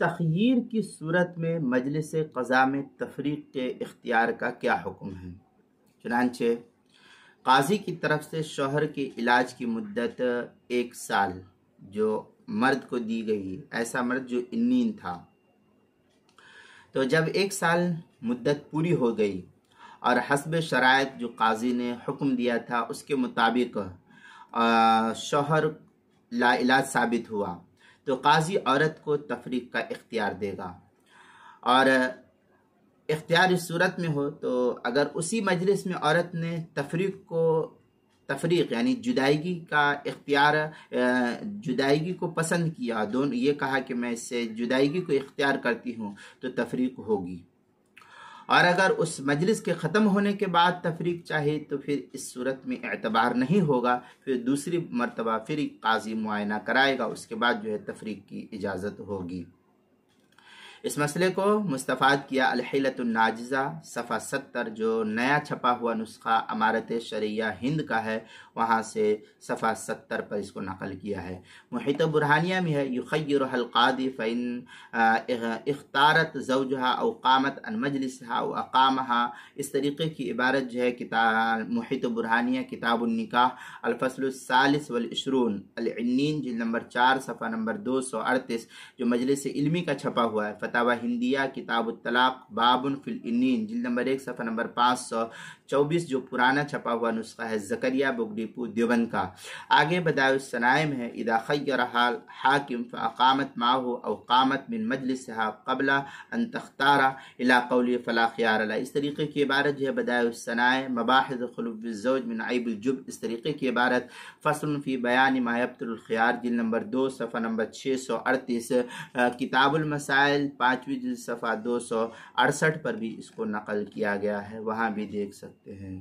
تخییر کی صورت میں مجلس قضا میں تفریق کے اختیار کا کیا حکم ہے؟ چنانچہ قاضی کی طرف سے شوہر کے علاج کی مدت 1 سال جو مرد کو دی گئی، ایسا مرد جو انین تھا، تو جب 1 سال مدت پوری ہو گئی اور حسب شرائط جو قاضی نے حکم دیا تھا اس کے مطابق شوہر لا علاج ثابت ہوا، تو قاضی عورت کو تفریق کا اختیار دے گا۔ اور اختیار اس صورت میں ہو تو اگر اسی مجلس میں عورت نے تفریق یعنی جدائیگی کا اختیار، جدائیگی کو پسند کیا، یہ کہا کہ میں اس سے جدائیگی کو اختیار کرتی ہوں، تو تفریق ہوگی۔ اور اگر اس مجلس کے ختم ہونے کے بعد تفریق چاہے تو پھر اس صورت میں اعتبار نہیں ہوگا، پھر دوسری مرتبہ پھر قاضی معائنہ کرائے گا، اس کے بعد جو ہے تفریق کی اجازت ہوگی۔ اس مسئلے کو مستفاد کیا الحیلۃ الناجزہ صفحہ 70، جو نیا چھپا ہوا نسخہ امارت شرعیہ ہند کا ہے، وہاں سے صفحہ 70 پر اس کو نقل کیا ہے۔ محیط برہانیہ میں ہے یخیرها القاضی فإن اختارت زوجها او قامت عن مجلسها او اقامها، اس طریقے کی عبارت جو ہے کتاب محیط برہانیہ کتاب النکاح الفصل الثالث والعشرون العنین جلد نمبر 4 صفحہ نمبر 238، جو مجلس علمی کا چھپا ہوا ہے۔ فتاوی ہندیہ کتاب الطلاق باب فی العنین جلد نمبر 1 صفحہ نمبر 524، جو پرانا چھپا ہوا نسخہ ہے زکریہ بک ڈپو دیوبند کا۔ آگے بدائع الصنائم ہے اذا خیرها الحاکم فاقامت معه او قامت من مجلسها قبل ان تختار الى قوله فلا خيار لها، اس طریقے کی عبارت جو ہے بدائع الصنائم مباحث خلف الزوج من عیب الجب، اس طریقے کی عبارت فصل فی بیان ما یبطل الخیار جلد نمبر 2 صفحہ نمبر 638، کتاب المسائل 5ویں جلد صفحہ 268 پر بھی اس کو نقل کیا گیا ہے، وہاں بھی دیکھ سکتے ہیں۔